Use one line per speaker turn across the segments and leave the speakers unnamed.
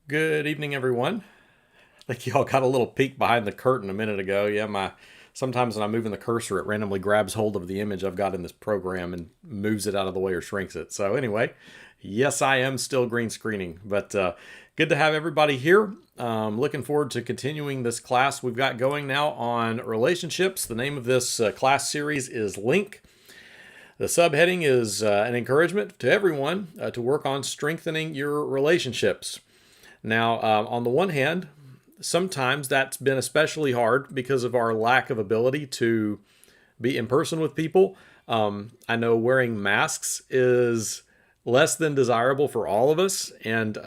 Good evening, everyone. I think y'all got a little peek behind the curtain a minute ago. Yeah, sometimes when I'm moving the cursor, it randomly grabs hold of the image I've got in this program and moves it out of the way or shrinks it. So anyway, yes, I am still green screening, but good to have everybody here. Looking forward to continuing this class we've got going now on relationships. The name of this class series is Link. The subheading is an encouragement to everyone to work on strengthening your relationships. Now, on the one hand, sometimes that's been especially hard because of our lack of ability to be in person with people. I know wearing masks is less than desirable for all of us, and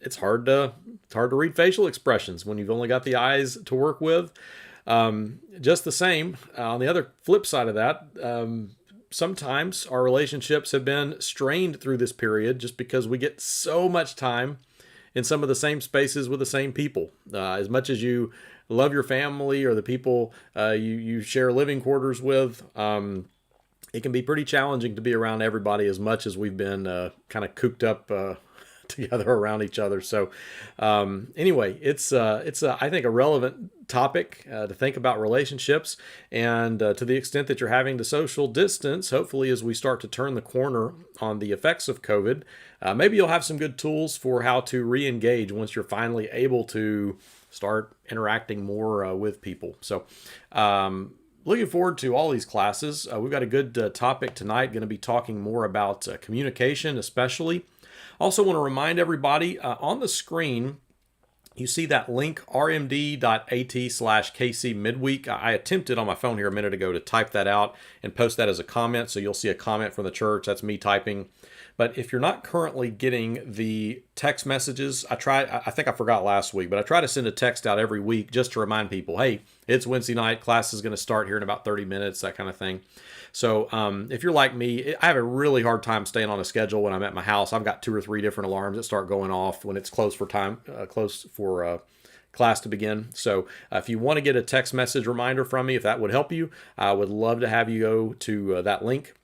it's hard to read facial expressions when you've only got the eyes to work with. Just the same, on the other flip side of that, sometimes our relationships have been strained through this period just because we get so much time in some of the same spaces with the same people. As much as you love your family or the people you share living quarters with, it can be pretty challenging to be around everybody as much as we've been kind of cooped up together around each other. So anyway, it's I think a relevant topic to think about relationships, and to the extent that you're having to social distance, hopefully as we start to turn the corner on the effects of COVID, maybe you'll have some good tools for how to re-engage once you're finally able to start interacting more with people. So looking forward to all these classes. We've got a good topic tonight, going to be talking more about communication especially. Also want to remind everybody on the screen, you see that link rmd.at/kcmidweek. I attempted on my phone here a minute ago to type that out and post that as a comment. So you'll see a comment from the church. That's me typing. But if you're not currently getting the text messages, I think I forgot last week, but I try to send a text out every week just to remind people, hey, it's Wednesday night, class is going to start here in about 30 minutes, that kind of thing. So if you're like me, I have a really hard time staying on a schedule when I'm at my house. I've got 2 or 3 different alarms that start going off when it's close for class to begin. So if you want to get a text message reminder from me, if that would help you, I would love to have you go to that link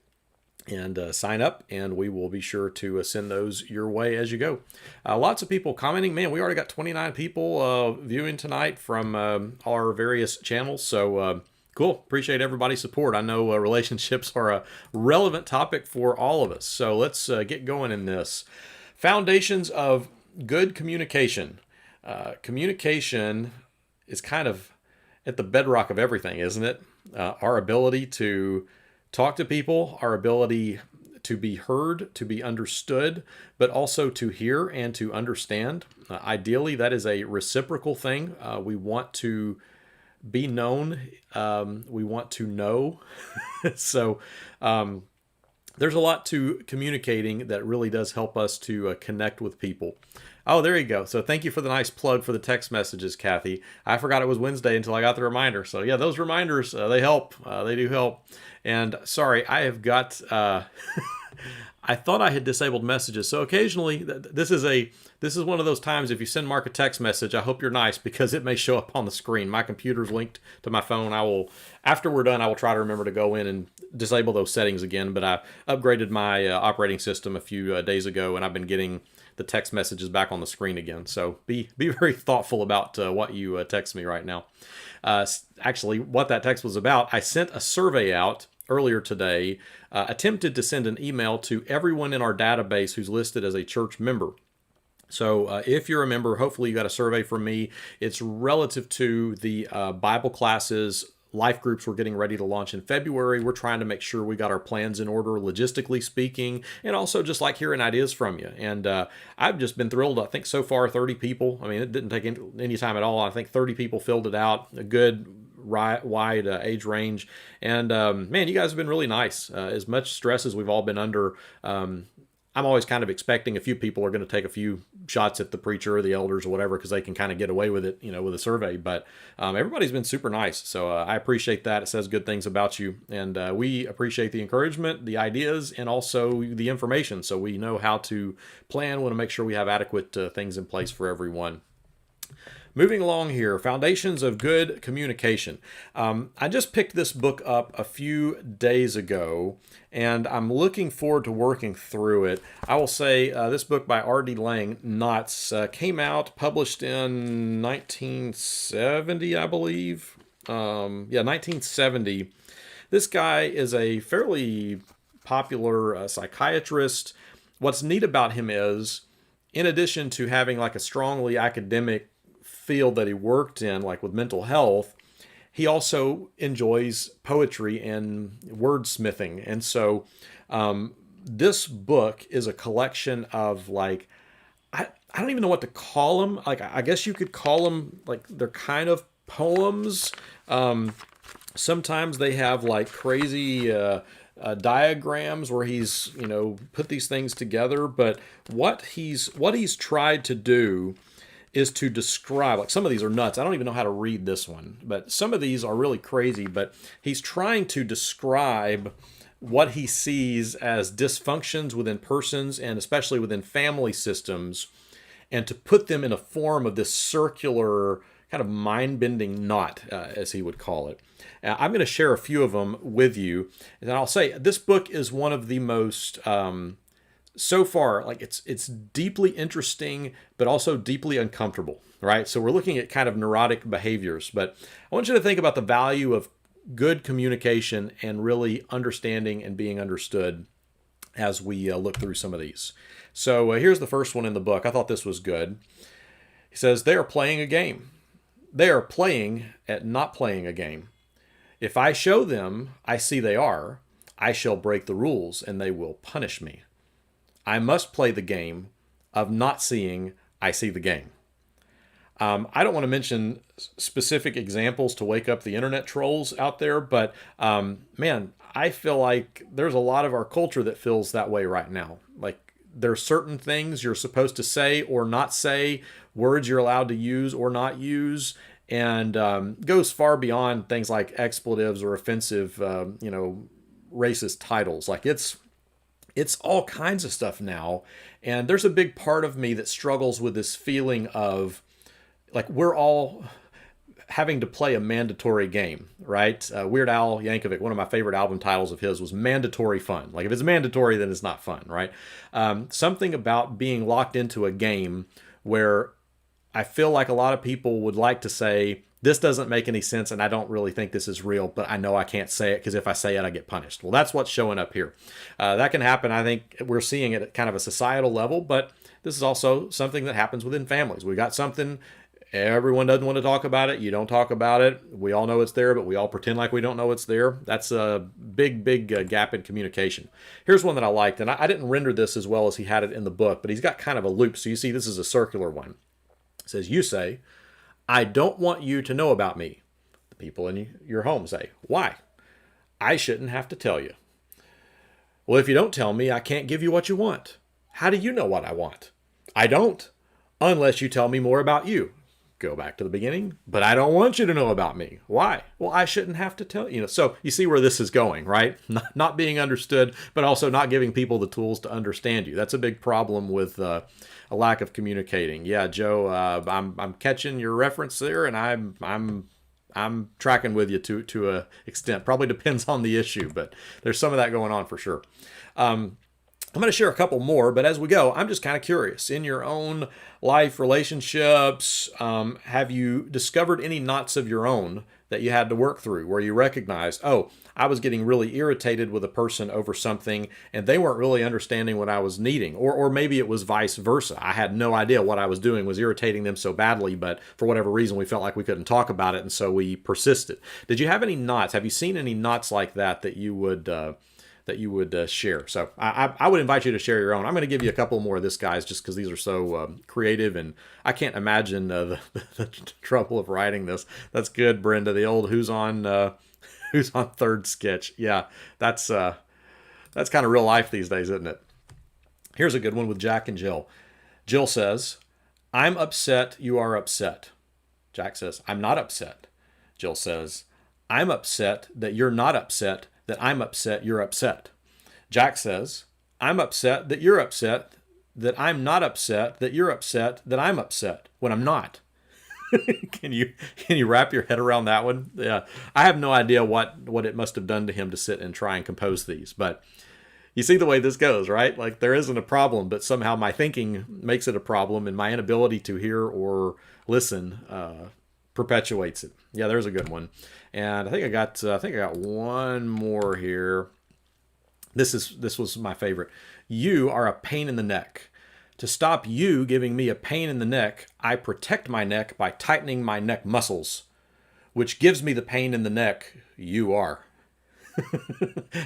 and sign up, and we will be sure to send those your way as you go. Lots of people commenting. Man, we already got 29 people viewing tonight from our various channels. So cool. Appreciate everybody's support. I know relationships are a relevant topic for all of us. So let's get going in this. Foundations of good communication. Communication is kind of at the bedrock of everything, isn't it? Our ability to talk to people, our ability to be heard, to be understood, but also to hear and to understand. Ideally, that is a reciprocal thing. We want to be known. We want to know. So there's a lot to communicating that really does help us to connect with people. Oh, there you go. So thank you for the nice plug for the text messages, Kathy. I forgot it was Wednesday until I got the reminder. So yeah, those reminders, they help. They do help. And sorry, I have got, I thought I had disabled messages. So occasionally, this is one of those times if you send Mark a text message, I hope you're nice because it may show up on the screen. My computer's linked to my phone. After we're done, I will try to remember to go in and disable those settings again. But I upgraded my operating system a few days ago, and I've been getting the text messages back on the screen again. So be very thoughtful about what you text me right now. Actually, what that text was about, I sent a survey out earlier today, attempted to send an email to everyone in our database who's listed as a church member. So if you're a member, hopefully you got a survey from me. It's relative to the Bible classes, life groups we're getting ready to launch in February. We're trying to make sure we got our plans in order, logistically speaking, and also just like hearing ideas from you. And I've just been thrilled. I think so far 30 people. I mean, it didn't take any time at all. I think 30 people filled it out. A good wide age range. And man, you guys have been really nice. As much stress as we've all been under, I'm always kind of expecting a few people are going to take a few shots at the preacher or the elders or whatever because they can kind of get away with it, with a survey. But everybody's been super nice. So I appreciate that. It says good things about you. And we appreciate the encouragement, the ideas, and also the information. So we know how to plan. We want to make sure we have adequate things in place for everyone. moving along here, Foundations of Good Communication. I just picked this book up a few days ago, and I'm looking forward to working through it. I will say this book by R.D. Laing, Knots, came out, published in 1970, I believe. 1970. This guy is a fairly popular psychiatrist. What's neat about him is, in addition to having like a strongly academic field that he worked in, like with mental health, he also enjoys poetry and wordsmithing. And so this book is a collection of like, I don't even know what to call them. Like, I guess you could call them like, they're kind of poems. Sometimes they have like crazy diagrams where he's, put these things together. But what he's tried to do is to describe, like some of these are nuts. I don't even know how to read this one, but some of these are really crazy. But he's trying to describe what he sees as dysfunctions within persons and especially within family systems, and to put them in a form of this circular kind of mind-bending knot, as he would call it. I'm going to share a few of them with you. And I'll say this book is one of the most, so far, like it's deeply interesting, but also deeply uncomfortable, right? So we're looking at kind of neurotic behaviors, but I want you to think about the value of good communication and really understanding and being understood as we look through some of these. So here's the first one in the book. I thought this was good. He says, they are playing a game. They are playing at not playing a game. If I show them I see they are, I shall break the rules and they will punish me. I must play the game of not seeing I see the game. I don't want to mention specific examples to wake up the internet trolls out there, but man, I feel like there's a lot of our culture that feels that way right now. Like, there are certain things you're supposed to say or not say, words you're allowed to use or not use, and goes far beyond things like expletives or offensive, racist titles. Like, it's all kinds of stuff now. And there's a big part of me that struggles with this feeling of, like, we're all having to play a mandatory game, right? Weird Al Yankovic, one of my favorite album titles of his was Mandatory Fun. Like, if it's mandatory, then it's not fun, right? Something about being locked into a game where I feel like a lot of people would like to say, this doesn't make any sense and I don't really think this is real, but I know I can't say it because if I say it, I get punished. Well, that's what's showing up here. That can happen. I think we're seeing it at kind of a societal level, but this is also something that happens within families. We got something, everyone doesn't want to talk about it. You don't talk about it. We all know it's there, but we all pretend like we don't know it's there. That's a big gap in communication. Here's one that I liked, and I didn't render this as well as he had it in the book, but he's got kind of a loop. So you see this is a circular one. It says, you say, I don't want you to know about me. The people in your home say, why? I shouldn't have to tell you. Well, if you don't tell me, I can't give you what you want. How do you know what I want? I don't, unless you tell me more about you. Go back to the beginning, but I don't want you to know about me. Why? Well, I shouldn't have to tell you. So you see where this is going, right? Not being understood, but also not giving people the tools to understand you. That's a big problem with a lack of communicating. Yeah, Joe, I'm catching your reference there, and I'm tracking with you to a extent. Probably depends on the issue, but there's some of that going on for sure. I'm going to share a couple more, but as we go, I'm just kind of curious. In your own life, relationships, have you discovered any knots of your own that you had to work through where you recognized, oh, I was getting really irritated with a person over something and they weren't really understanding what I was needing? Or maybe it was vice versa. I had no idea what I was doing was irritating them so badly, but for whatever reason, we felt like we couldn't talk about it, and so we persisted. Did you have any knots? Have you seen any knots like that you would share? So I would invite you to share your own. I'm going to give you a couple more of this, guys, just because these are so creative, and I can't imagine the trouble of writing this. That's good, Brenda. The old who's on third sketch. Yeah, that's kind of real life these days, isn't it? Here's a good one with Jack and Jill. Jill says, I'm upset, you are upset. Jack says, I'm not upset. Jill says, I'm upset that you're not upset, that I'm upset, you're upset. Jack says, I'm upset that you're upset, that I'm not upset, that you're upset, that I'm upset, when I'm not. Can you wrap your head around that one? Yeah, I have no idea what it must have done to him to sit and try and compose these, but you see the way this goes, right? Like there isn't a problem, but somehow my thinking makes it a problem, and my inability to hear or listen perpetuates it. Yeah, there's a good one, and I think I got one more here. This was my favorite. You are a pain in the neck. To stop you giving me a pain in the neck, I protect my neck by tightening my neck muscles, which gives me the pain in the neck you are.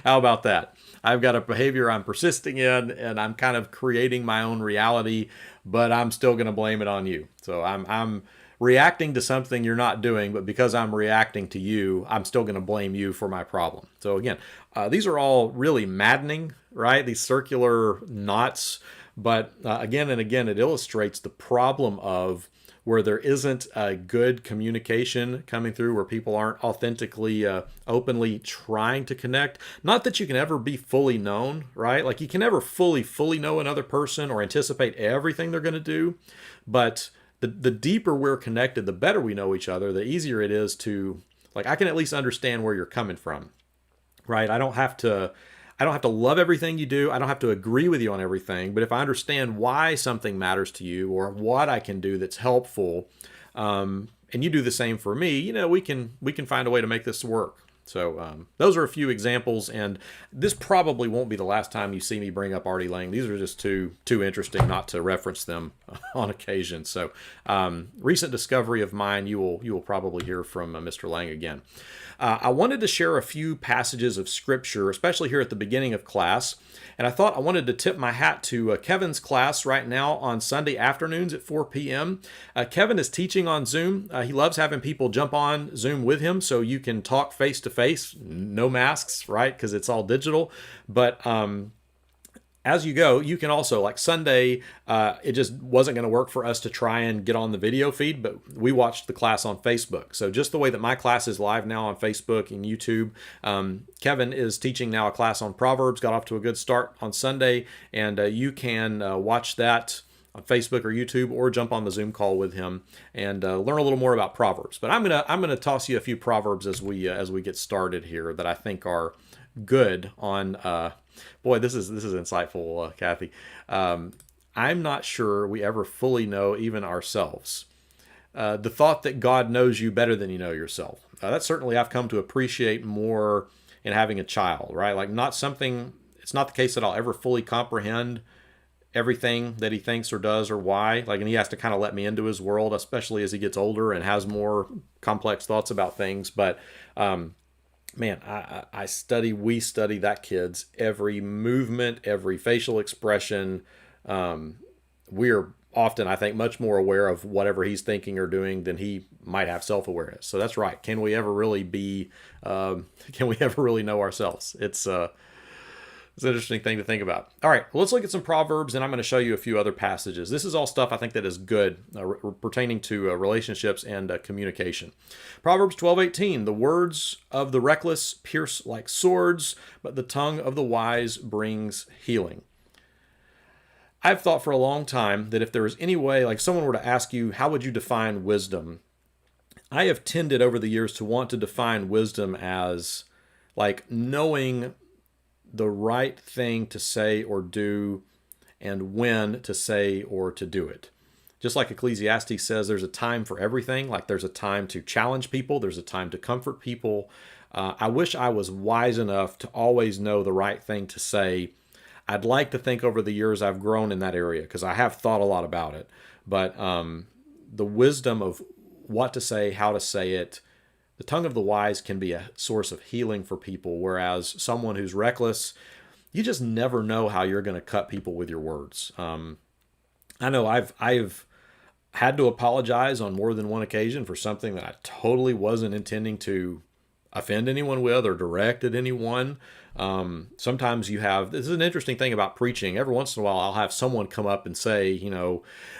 How about that? I've got a behavior I'm persisting in, and I'm kind of creating my own reality, but I'm still going to blame it on you. So I'm reacting to something you're not doing, but because I'm reacting to you, I'm still going to blame you for my problem. So again, these are all really maddening, right? These circular knots. But again and again, it illustrates the problem of where there isn't a good communication coming through, where people aren't authentically, openly trying to connect. Not that you can ever be fully known, right? Like you can never fully know another person or anticipate everything they're going to do. But the deeper we're connected, the better we know each other, the easier it is to, like, I can at least understand where you're coming from, right? I don't have to love everything you do. I don't have to agree with you on everything. But if I understand why something matters to you or what I can do that's helpful, and you do the same for me, we can find a way to make this work. So those are a few examples, and this probably won't be the last time you see me bring up Artie Lang. These are just too interesting not to reference them on occasion. So recent discovery of mine, you will probably hear from Mr. Lang again. I wanted to share a few passages of Scripture, especially here at the beginning of class. And I thought I wanted to tip my hat to Kevin's class right now on Sunday afternoons at 4 p.m. Kevin is teaching on Zoom. He loves having people jump on Zoom with him so you can talk face to face, no masks, right? Because it's all digital. But as you go, you can also, like Sunday, it just wasn't going to work for us to try and get on the video feed, but we watched the class on Facebook. So just the way that my class is live now on Facebook and YouTube, Kevin is teaching now a class on Proverbs, got off to a good start on Sunday, and you can watch that on Facebook or YouTube, or jump on the Zoom call with him and learn a little more about Proverbs. But I'm gonna toss you a few Proverbs as we get started here that I think are good on. Boy, this is insightful, Kathy. I'm not sure we ever fully know even ourselves. The thought that God knows you better than you know yourself. That certainly I've come to appreciate more in having a child, right? Like it's not the case that I'll ever fully comprehend everything that he thinks or does or why. Like, and he has to kind of let me into his world, especially as he gets older and has more complex thoughts about things. But man, we study that kid's every movement, every facial expression. We're often, I think, much more aware of whatever he's thinking or doing than he might have self-awareness. So that's right. Can we ever really know ourselves? It's an interesting thing to think about. All right, well, let's look at some Proverbs, and I'm going to show you a few other passages. This is all stuff I think that is good pertaining to relationships and communication. Proverbs 12:18, the words of the reckless pierce like swords, but the tongue of the wise brings healing. I've thought for a long time that if there was any way, like someone were to ask you, how would you define wisdom? I have tended over the years to want to define wisdom as like knowing the right thing to say or do and when to say or to do it. Just like Ecclesiastes says, there's a time for everything. Like there's a time to challenge people. There's a time to comfort people. I wish I was wise enough to always know the right thing to say. I'd like to think over the years I've grown in that area because I have thought a lot about it. But the wisdom of what to say, how to say it, the tongue of the wise can be a source of healing for people, whereas someone who's reckless, you just never know how you're going to cut people with your words. I know I've had to apologize on more than one occasion for something that I totally wasn't intending to offend anyone with or direct at anyone. Sometimes this is an interesting thing about preaching. Every once in a while, I'll have someone come up and say,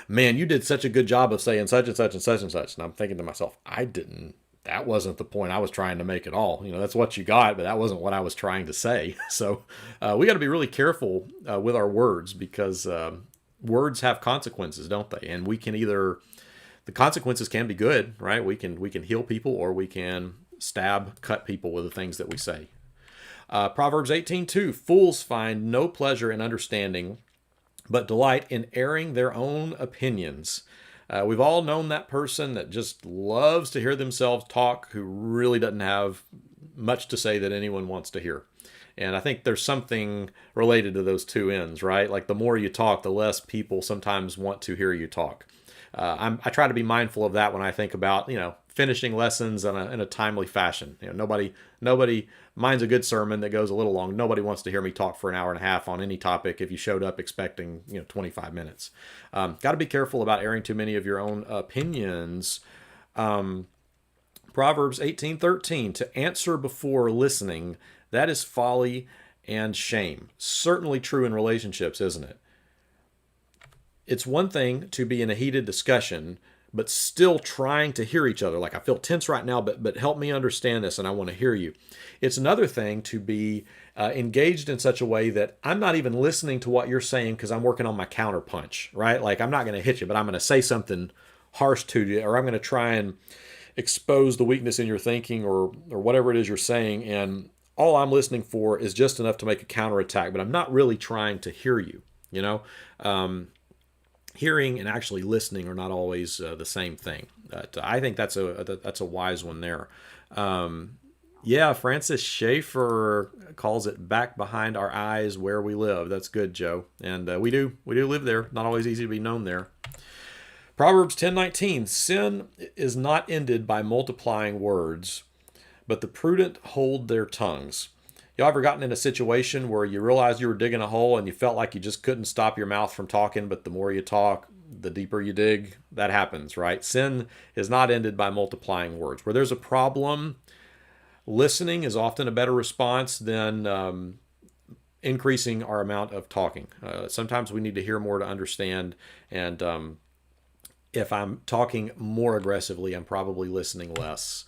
man, you did such a good job of saying such and such and such and such. And I'm thinking to myself, that wasn't the point I was trying to make at all. That's what you got, but that wasn't what I was trying to say. So we got to be really careful with our words because words have consequences, don't they? And we can either the consequences can be good, right? We can heal people, or we can cut people with the things that we say. Proverbs 18:2, fools find no pleasure in understanding, but delight in airing their own opinions. We've all known that person that just loves to hear themselves talk, who really doesn't have much to say that anyone wants to hear. And I think there's something related to those two ends, right? Like the more you talk, the less people sometimes want to hear you talk. I try to be mindful of that when I think about, finishing lessons in a timely fashion. Nobody minds a good sermon that goes a little long. Nobody wants to hear me talk for an hour and a half on any topic if you showed up expecting 25 minutes. Got to be careful about airing too many of your own opinions. Proverbs 18:13, to answer before listening, that is folly and shame. Certainly true in relationships, isn't it? It's one thing to be in a heated discussion, but still trying to hear each other. Like, I feel tense right now, but help me understand this, and I want to hear you. It's another thing to be engaged in such a way that I'm not even listening to what you're saying because I'm working on my counterpunch, right? Like, I'm not going to hit you, but I'm going to say something harsh to you, or I'm going to try and expose the weakness in your thinking, or whatever it is you're saying, and all I'm listening for is just enough to make a counterattack, but I'm not really trying to hear you, Hearing and actually listening are not always the same thing. But I think that's a wise one there. Francis Schaeffer calls it back behind our eyes where we live. That's good, Joe. And we do live there. Not always easy to be known there. Proverbs 10:19, sin is not ended by multiplying words, but the prudent hold their tongues. Y'all ever gotten in a situation where you realized you were digging a hole and you felt like you just couldn't stop your mouth from talking, but the more you talk, the deeper you dig? That happens, right? Sin is not ended by multiplying words. Where there's a problem, listening is often a better response than increasing our amount of talking. Sometimes we need to hear more to understand, and if I'm talking more aggressively, I'm probably listening less.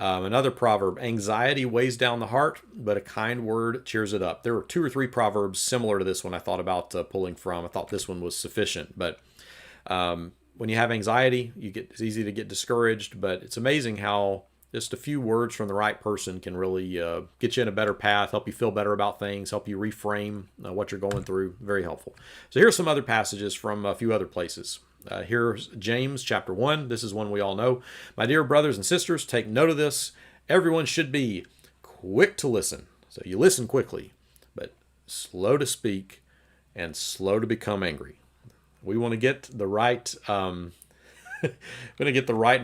Another proverb, anxiety weighs down the heart, but a kind word cheers it up. There were 2 or 3 proverbs similar to this one I thought about pulling from. I thought this one was sufficient. But when you have anxiety, it's easy to get discouraged. But it's amazing how just a few words from the right person can really get you in a better path, help you feel better about things, help you reframe what you're going through. Very helpful. So here are some other passages from a few other places. Here's James chapter 1. This is one we all know. My dear brothers and sisters, take note of this. Everyone should be quick to listen. So you listen quickly, but slow to speak and slow to become angry. We want to get the right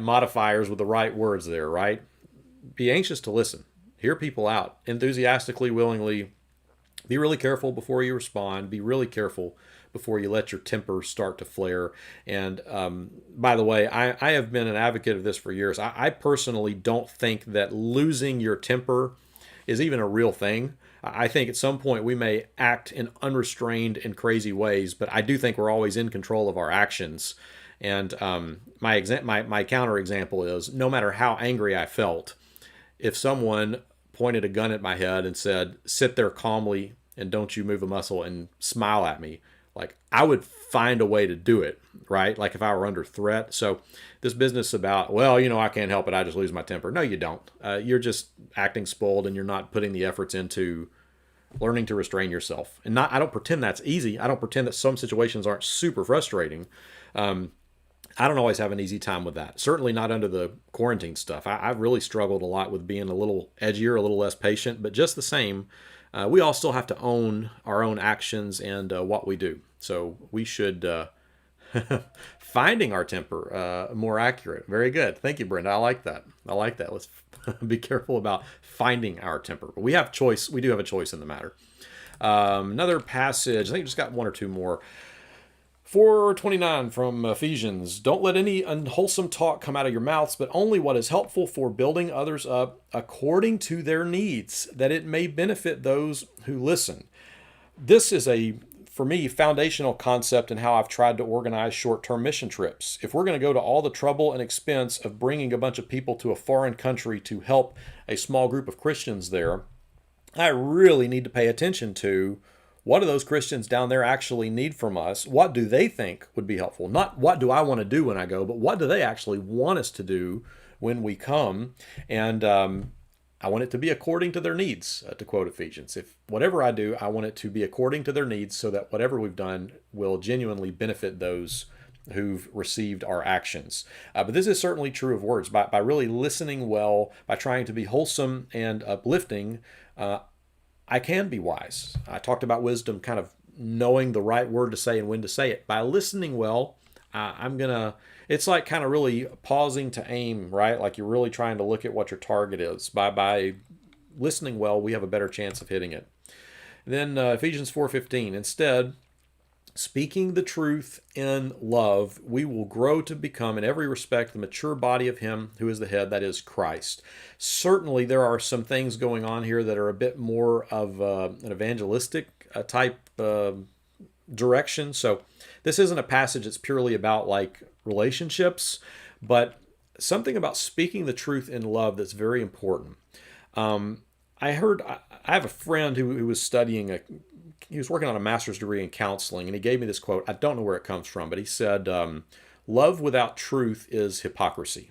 modifiers with the right words there, right? Be anxious to listen. Hear people out enthusiastically, willingly. Be really careful before you respond. Be really careful before you let your temper start to flare. And by the way, I have been an advocate of this for years. I personally don't think that losing your temper is even a real thing. I think at some point we may act in unrestrained and crazy ways, but I do think we're always in control of our actions. And my counter example is, no matter how angry I felt, if someone pointed a gun at my head and said, sit there calmly and don't you move a muscle and smile at me, like, I would find a way to do it, right? Like if I were under threat. So this business about, I can't help it, I just lose my temper. No, you don't. You're just acting spoiled, and you're not putting the efforts into learning to restrain yourself. And I don't pretend that's easy. I don't pretend that some situations aren't super frustrating. I don't always have an easy time with that. Certainly not under the quarantine stuff. I've really struggled a lot with being a little edgier, a little less patient, but just the same, we all still have to own our own actions and what we do. So we should, finding our temper more accurate. Very good. Thank you, Brenda. I like that. Let's be careful about finding our temper. But we have choice. We do have a choice in the matter. Another passage, I think just got 1 or 2 more. 4:29 from Ephesians. Don't let any unwholesome talk come out of your mouths, but only what is helpful for building others up according to their needs, that it may benefit those who listen. This is for me, foundational concept in how I've tried to organize short-term mission trips. If we're going to go to all the trouble and expense of bringing a bunch of people to a foreign country to help a small group of Christians there, I really need to pay attention to what do those Christians down there actually need from us? What do they think would be helpful? Not what do I want to do when I go, but what do they actually want us to do when we come? And I want it to be according to their needs, to quote Ephesians. If whatever I do, I want it to be according to their needs so that whatever we've done will genuinely benefit those who've received our actions. But this is certainly true of words. By really listening well, by trying to be wholesome and uplifting, I can be wise. I talked about wisdom, kind of knowing the right word to say and when to say it. By listening well, it's like kind of really pausing to aim, right? Like you're really trying to look at what your target is. By listening well, we have a better chance of hitting it. Then Ephesians 4:15, instead, speaking the truth in love, we will grow to become in every respect the mature body of him who is the head, that is Christ. Certainly there are some things going on here that are a bit more of an evangelistic type direction. So this isn't a passage that's purely about like relationships, but something about speaking the truth in love that's very important. I have a friend who was studying he was working on a master's degree in counseling, and he gave me this quote. I don't know where it comes from, but he said, love without truth is hypocrisy.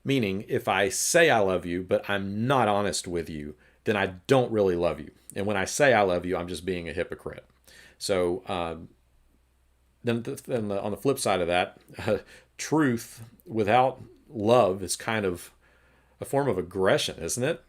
Meaning, if I say I love you, but I'm not honest with you, then I don't really love you. And when I say I love you, I'm just being a hypocrite. So then on the flip side of that, truth without love is kind of a form of aggression, isn't it?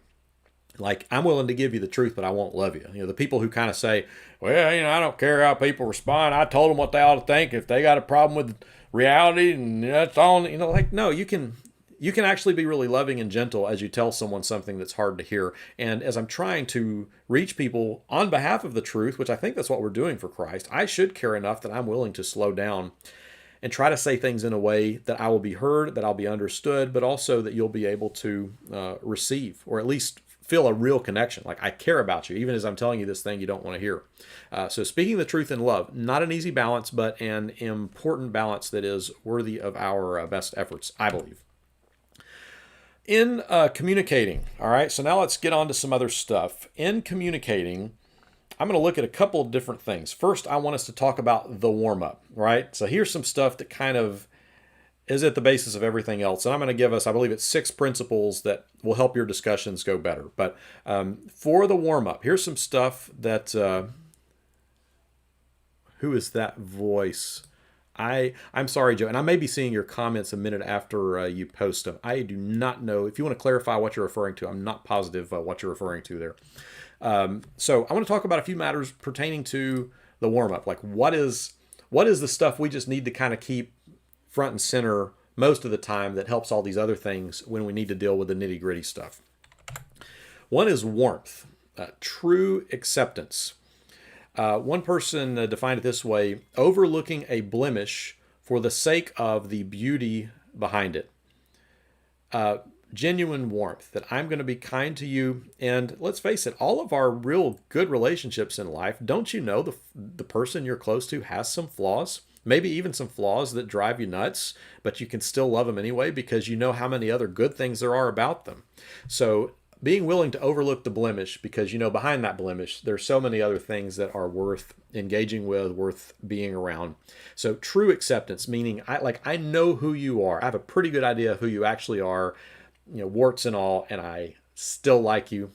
Like, I'm willing to give you the truth, but I won't love you. You know, the people who kind of say, well, I don't care how people respond. I told them what they ought to think. If they got a problem with reality, and that's all, like, no, you can actually be really loving and gentle as you tell someone something that's hard to hear. And as I'm trying to reach people on behalf of the truth, which I think that's what we're doing for Christ, I should care enough that I'm willing to slow down and try to say things in a way that I will be heard, that I'll be understood, but also that you'll be able to receive, or at least feel a real connection. Like, I care about you, even as I'm telling you this thing you don't want to hear. So speaking the truth in love, not an easy balance, but an important balance that is worthy of our best efforts, I believe. In communicating, all right, so now let's get on to some other stuff. In communicating, I'm going to look at a couple of different things. First, I want us to talk about the warm-up, right? So here's some stuff that kind of is at the basis of everything else. And I'm going to give us, I believe it's 6 principles that will help your discussions go better. But for the warm-up, here's some stuff that, who is that voice? I'm sorry, Joe, and I may be seeing your comments a minute after you post them. I do not know. If you want to clarify what you're referring to, I'm not positive what you're referring to there. So I want to talk about a few matters pertaining to the warm-up. Like, what is the stuff we just need to kind of keep front and center most of the time that helps all these other things when we need to deal with the nitty-gritty stuff. One is warmth, true acceptance. One person defined it this way: overlooking a blemish for the sake of the beauty behind it. Genuine warmth, that I'm going to be kind to you. And let's face it, all of our real good relationships in life, don't you know the person you're close to has some flaws? Maybe even some flaws that drive you nuts, but you can still love them anyway because you know how many other good things there are about them. So being willing to overlook the blemish, because you know behind that blemish, there's so many other things that are worth engaging with, worth being around. So true acceptance, meaning I know who you are. I have a pretty good idea of who you actually are, warts and all, and I still like you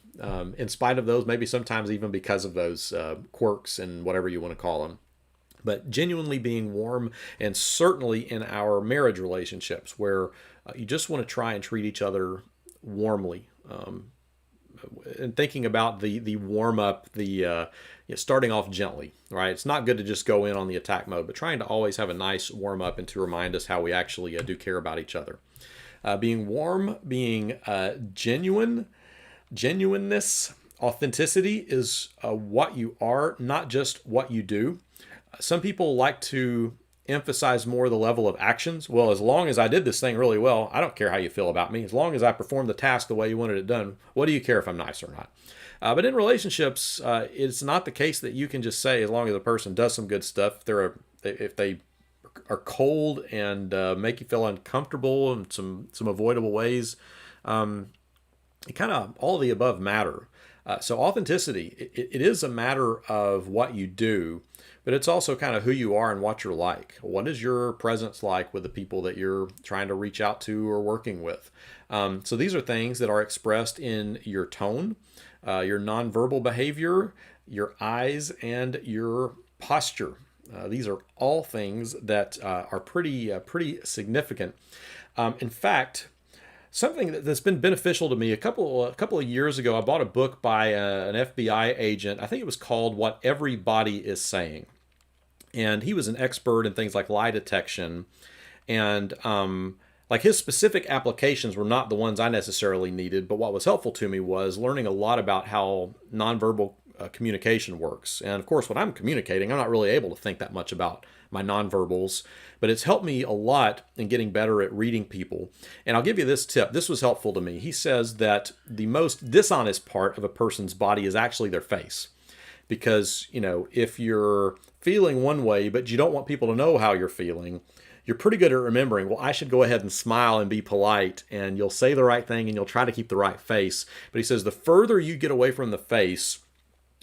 in spite of those, maybe sometimes even because of those quirks and whatever you want to call them. But genuinely being warm, and certainly in our marriage relationships where you just want to try and treat each other warmly. And thinking about the warm up, starting off gently, right? It's not good to just go in on the attack mode, but trying to always have a nice warm up and to remind us how we actually do care about each other. Being warm, being genuineness, authenticity is what you are, not just what you do. Some people like to emphasize more the level of actions. Well, as long as I did this thing really well, I don't care how you feel about me. As long as I performed the task the way you wanted it done, what do you care if I'm nice or not? But in relationships, it's not the case that you can just say, as long as a person does some good stuff, if they are cold and make you feel uncomfortable in some avoidable ways, it kind of all the above matter. So authenticity, it is a matter of what you do, but it's also kind of who you are and what you're like. What is your presence like with the people that you're trying to reach out to or working with? So these are things that are expressed in your tone, your nonverbal behavior, your eyes, and your posture. These are all things that are pretty significant. In fact, something that's been beneficial to me a couple of years ago, I bought a book by an FBI agent. I think it was called "What Everybody Is Saying," and he was an expert in things like lie detection, and like his specific applications were not the ones I necessarily needed. But what was helpful to me was learning a lot about how nonverbal communication works. And of course, when I'm communicating, I'm not really able to think that much about my nonverbals, but it's helped me a lot in getting better at reading people. And I'll give you this tip. This was helpful to me. He says that the most dishonest part of a person's body is actually their face. Because, if you're feeling one way, but you don't want people to know how you're feeling, you're pretty good at remembering, well, I should go ahead and smile and be polite, and you'll say the right thing and you'll try to keep the right face. But he says the further you get away from the face,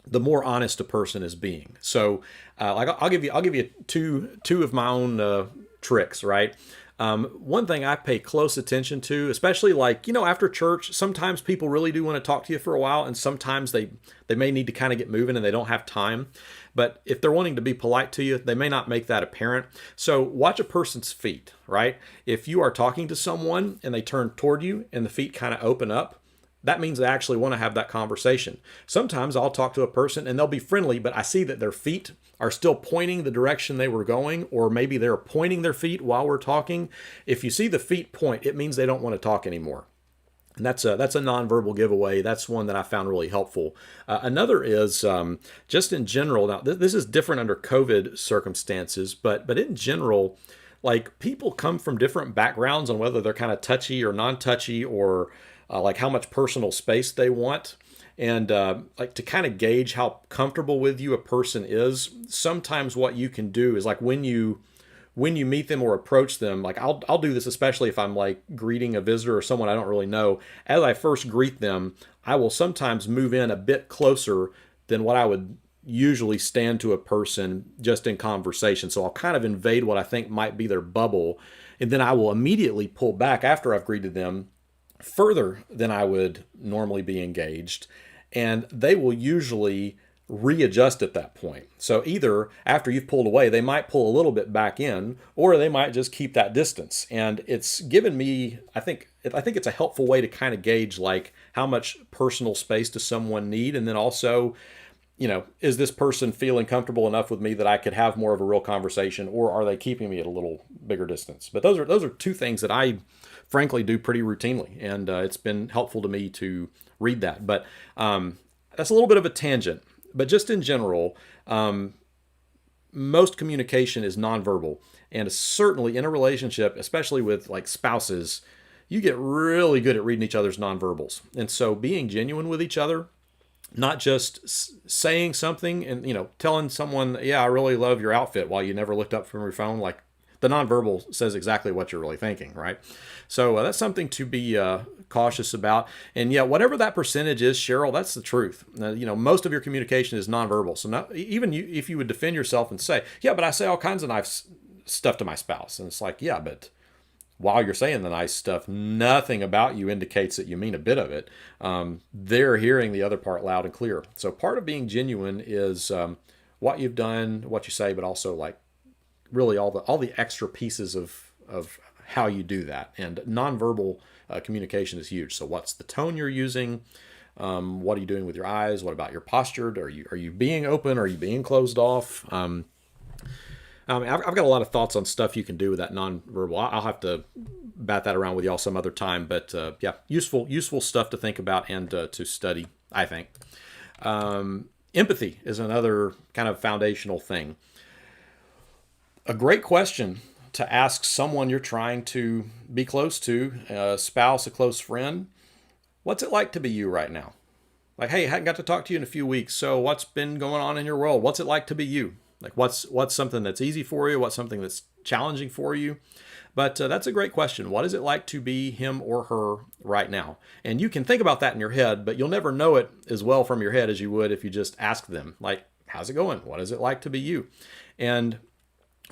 the more honest a person is being. So, like I'll give you two of my own tricks, right? One thing I pay close attention to, especially like after church, sometimes people really do want to talk to you for a while, and sometimes they may need to kind of get moving and they don't have time. But if they're wanting to be polite to you, they may not make that apparent. So watch a person's feet, right? If you are talking to someone and they turn toward you and the feet kind of open up, that means they actually want to have that conversation. Sometimes I'll talk to a person and they'll be friendly, but I see that their feet are still pointing the direction they were going, or maybe they're pointing their feet while we're talking. If you see the feet point, it means they don't want to talk anymore. And that's a nonverbal giveaway. That's one that I found really helpful. Another is just in general. Now, this is different under COVID circumstances, but in general, like people come from different backgrounds on whether they're kind of touchy or non-touchy, or like how much personal space they want. And like to kind of gauge how comfortable with you a person is, sometimes what you can do is like when you meet them or approach them, like I'll do this especially if I'm like greeting a visitor or someone I don't really know. As I first greet them, I will sometimes move in a bit closer than what I would usually stand to a person just in conversation. So I'll kind of invade what I think might be their bubble, and then I will immediately pull back after I've greeted them further than I would normally be engaged, and they will usually readjust at that point. So either after you've pulled away, they might pull a little bit back in, or they might just keep that distance. And it's given me, I think it's a helpful way to kind of gauge like how much personal space does someone need, and then also, is this person feeling comfortable enough with me that I could have more of a real conversation, or are they keeping me at a little bigger distance? But those are two things that I frankly do pretty routinely, and it's been helpful to me to read that. But that's a little bit of a tangent. But just in general, most communication is nonverbal, and certainly in a relationship, especially with like spouses, you get really good at reading each other's nonverbals. And so being genuine with each other, not just saying something and telling someone, yeah, I really love your outfit, while you never looked up from your phone, like the nonverbal says exactly what you're really thinking, right? So that's something to be cautious about. And yeah, whatever that percentage is, Cheryl, that's the truth. Most of your communication is nonverbal. So not, even if you would defend yourself and say, yeah, but I say all kinds of nice stuff to my spouse. And it's like, yeah, but while you're saying the nice stuff, nothing about you indicates that you mean a bit of it. They're hearing the other part loud and clear. So part of being genuine is what you've done, what you say, but also like really all the extra pieces of how you do that. And nonverbal communication is huge. So what's the tone you're using? What are you doing with your eyes? What about your posture? Are you being open? Are you being closed off? I've got a lot of thoughts on stuff you can do with that nonverbal. I'll have to bat that around with y'all some other time. But yeah, useful stuff to think about and to study, I think. Empathy is another kind of foundational thing. A great question to ask someone you're trying to be close to, a spouse, a close friend. What's it like to be you right now? Like, hey, I hadn't got to talk to you in a few weeks, so what's been going on in your world? What's it like to be you? Like, what's something that's easy for you? What's something that's challenging for you. But that's a great question. What is it like to be him or her right now? And you can think about that in your head, but you'll never know it as well from your head as you would if you just ask them, like, how's it going? What is it like to be you? And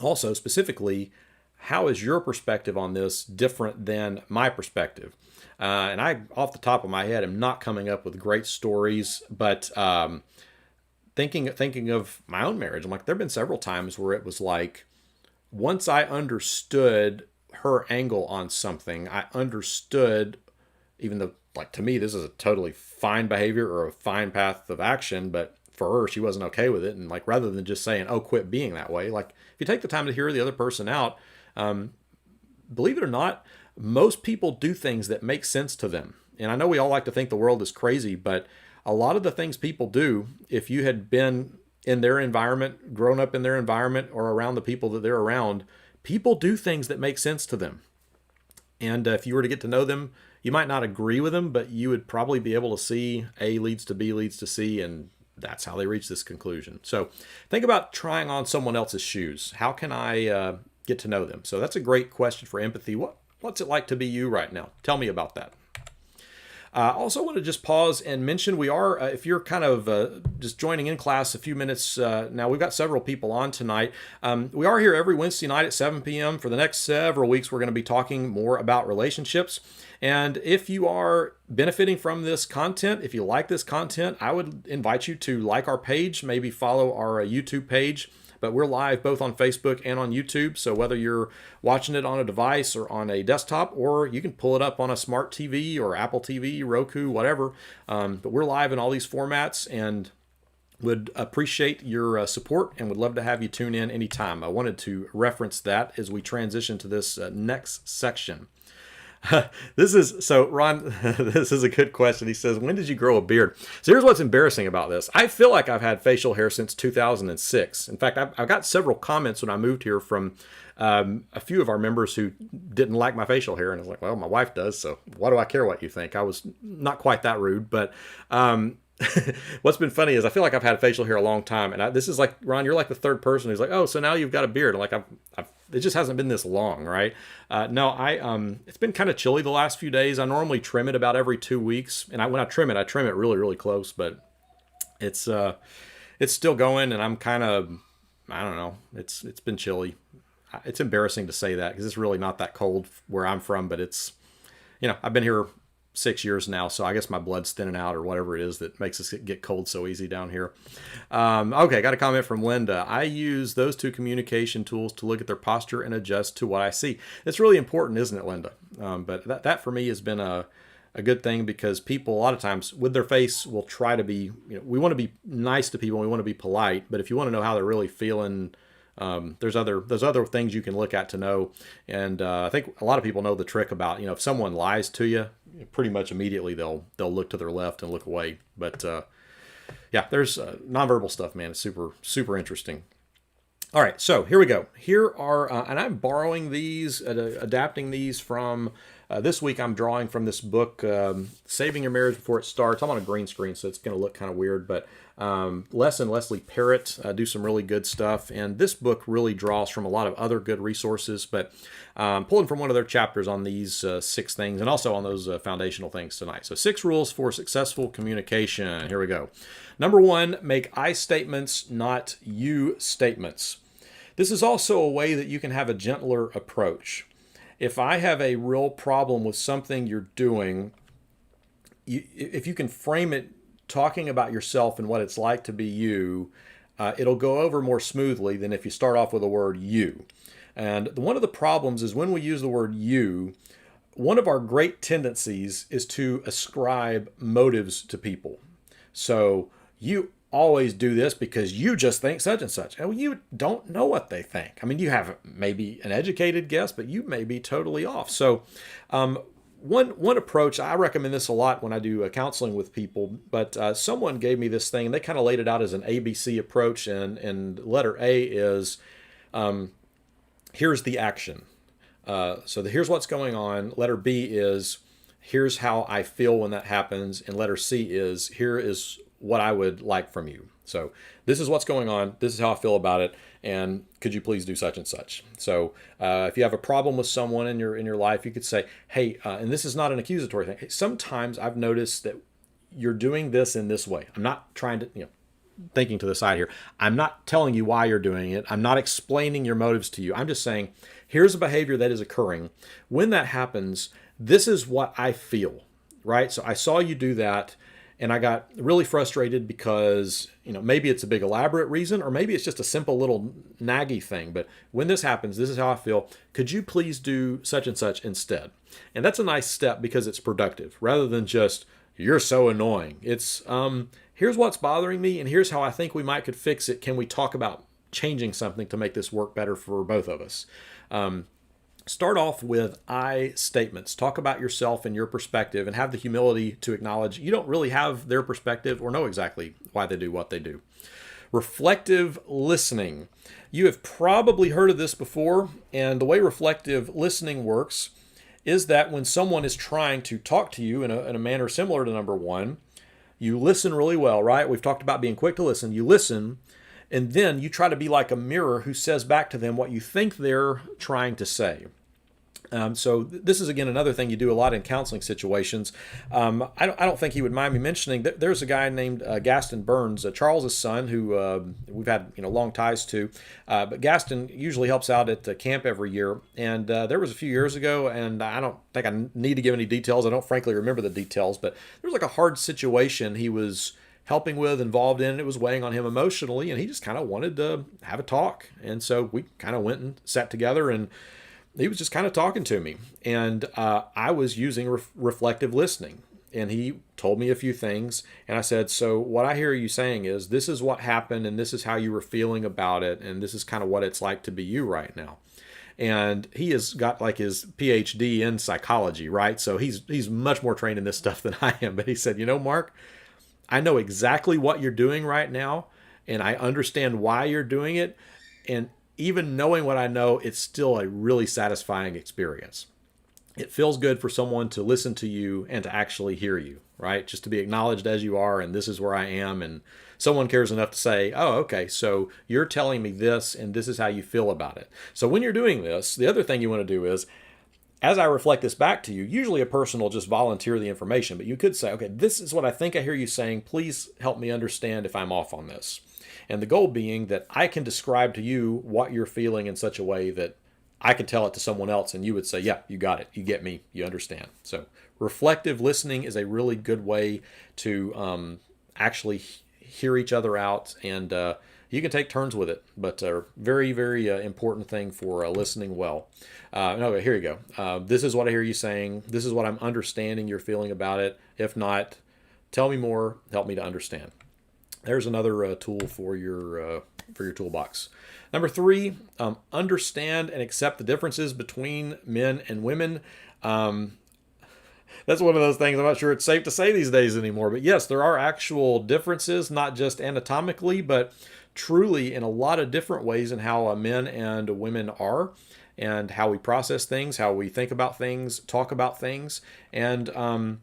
also, specifically, how is your perspective on this different than my perspective? And I, off the top of my head, am not coming up with great stories, but thinking of my own marriage, I'm like, there have been several times where it was like, once I understood her angle on something, I understood, even though, like, to me, this is a totally fine behavior or a fine path of action, but for her, she wasn't okay with it. And like, rather than just saying, oh, quit being that way, like, if you take the time to hear the other person out, believe it or not, most people do things that make sense to them. And I know we all like to think the world is crazy, but a lot of the things people do, if you had been in their environment, grown up in their environment, or around the people that they're around, people do things that make sense to them. And if you were to get to know them, you might not agree with them, but you would probably be able to see A leads to B leads to C, and that's how they reach this conclusion. So think about trying on someone else's shoes. How can I get to know them? So that's a great question for empathy. What's it like to be you right now? Tell me about that. I also want to just pause and mention we are, if you're kind of just joining in class a few minutes now, we've got several people on tonight. We are here every Wednesday night at 7 p.m. For the next several weeks, we're going to be talking more about relationships. And if you are benefiting from this content, if you like this content, I would invite you to like our page, maybe follow our YouTube page. But we're live both on Facebook and on YouTube. So whether you're watching it on a device or on a desktop, or you can pull it up on a smart TV or Apple TV, Roku, whatever. But we're live in all these formats and would appreciate your support and would love to have you tune in anytime. I wanted to reference that as we transition to this next section. Ron, this is a good question. He says, when did you grow a beard? So here's what's embarrassing about this. I feel like I've had facial hair since 2006. In fact, I've got several comments when I moved here from a few of our members who didn't like my facial hair. And I was like, well, my wife does, so why do I care what you think? I was not quite that rude, but what's been funny is I feel like I've had facial hair a long time. And this is like, Ron, you're like the third person who's like, oh, so now you've got a beard. I'm like, it just hasn't been this long, right? No, it's been kind of chilly the last few days. I normally trim it about every 2 weeks. And when I trim it really, really close, but it's still going. And I'm kind of, I don't know, it's been chilly. It's embarrassing to say that because it's really not that cold where I'm from, but it's, I've been here 6 years now, so I guess my blood's thinning out or whatever it is that makes us get cold so easy down here. Okay, got a comment from Linda. I use those two communication tools to look at their posture and adjust to what I see. It's really important, isn't it, Linda? But that for me has been a good thing because people a lot of times with their face will try to be, we want to be nice to people, we want to be polite, but if you want to know how they're really feeling, there's other things you can look at to know. And I think a lot of people know the trick about, if someone lies to you, pretty much immediately they'll look to their left and look away. But yeah, there's nonverbal stuff, man. It's super, super interesting. All right, so here we go. Here are, and I'm borrowing these, adapting these from, this week I'm drawing from this book, Saving Your Marriage Before It Starts. I'm on a green screen, so it's going to look kind of weird, but Les and Leslie Parrott do some really good stuff, and this book really draws from a lot of other good resources, but pulling from one of their chapters on these 6 things, and also on those foundational things tonight. So 6 rules for successful communication. Here we go. Number 1, make I statements, not you statements. This is also a way that you can have a gentler approach. If I have a real problem with something you're doing, if you can frame it talking about yourself and what it's like to be you, it'll go over more smoothly than if you start off with the word you. And one of the problems is when we use the word you, one of our great tendencies is to ascribe motives to people. So you always do this because you just think such and such. And you don't know what they think. I mean, you have maybe an educated guess, but you may be totally off. So one approach, I recommend this a lot when I do counseling with people, but someone gave me this thing and they kind of laid it out as an ABC approach. And letter A is, here's the action. So here's what's going on. Letter B is, here's how I feel when that happens. And letter C is, here is what I would like from you. So this is what's going on. This is how I feel about it. and could you please do such and such? So if you have a problem with someone in your life, you could say, hey, and this is not an accusatory thing. Hey, sometimes I've noticed that you're doing this in this way. I'm not trying to, thinking to the side here. I'm not telling you why you're doing it. I'm not explaining your motives to you. I'm just saying, here's a behavior that is occurring. When that happens, this is what I feel, right? So I saw you do that, and I got really frustrated because, maybe it's a big elaborate reason, or maybe it's just a simple little naggy thing. But when this happens, this is how I feel. Could you please do such and such instead? And that's a nice step because it's productive rather than just, you're so annoying. It's, here's what's bothering me, and here's how I think we might could fix it. Can we talk about changing something to make this work better for both of us? Start off with I statements. Talk about yourself and your perspective, and have the humility to acknowledge you don't really have their perspective or know exactly why they do what they do. Reflective listening. You have probably heard of this before, and the way reflective listening works is that when someone is trying to talk to you in a manner similar to number one, you listen really well, right? We've talked about being quick to listen. You listen, and then you try to be like a mirror who says back to them what you think they're trying to say. So this is, again, another thing you do a lot in counseling situations. I don't think he would mind me mentioning that there's a guy named Gaston Burns, Charles's son, who we've had long ties to. But Gaston usually helps out at camp every year. And there was a few years ago, and I don't think I need to give any details. I don't frankly remember the details, but there was like a hard situation he was helping with, involved in. It was weighing on him emotionally, and he just kind of wanted to have a talk. And so we kind of went and sat together, and he was just kind of talking to me, and I was using reflective listening, and he told me a few things, and I said, so what I hear you saying is this is what happened, and this is how you were feeling about it, and this is kind of what it's like to be you right now. And he has got like his PhD in psychology, right? So he's much more trained in this stuff than I am. But he said, Mark, I know exactly what you're doing right now, and I understand why you're doing it, and even knowing what I know, it's still a really satisfying experience. It feels good for someone to listen to you and to actually hear you, right? Just to be acknowledged as you are, and this is where I am, and someone cares enough to say, oh, okay, so you're telling me this, and this is how you feel about it. So when you're doing this, the other thing you want to do is, as I reflect this back to you, usually a person will just volunteer the information, but you could say, okay, this is what I think I hear you saying. Please help me understand if I'm off on this. And the goal being that I can describe to you what you're feeling in such a way that I can tell it to someone else, and you would say, yeah, you got it. You get me. You understand. So reflective listening is a really good way to actually hear each other out, and you can take turns with it, but a very, very important thing for listening well. Okay, here you go. This is what I hear you saying. This is what I'm understanding you're feeling about it. If not, tell me more. Help me to understand. There's another tool for your toolbox. Number 3, understand and accept the differences between men and women. That's one of those things I'm not sure it's safe to say these days anymore. But yes, there are actual differences, not just anatomically, but truly in a lot of different ways in how men and women are, and how we process things, how we think about things, talk about things. And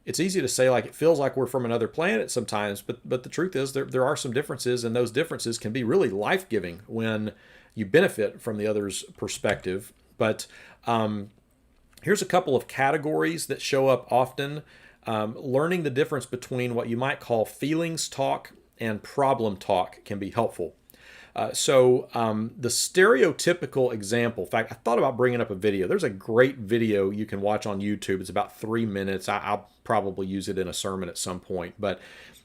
it's easy to say, like, it feels like we're from another planet sometimes, but the truth is there are some differences, and those differences can be really life-giving when you benefit from the other's perspective. But here's a couple of categories that show up often. Learning the difference between what you might call feelings talk and problem talk can be helpful. So the stereotypical example, in fact, I thought about bringing up a video. There's a great video you can watch on YouTube. It's about 3 minutes. I'll probably use it in a sermon at some point, but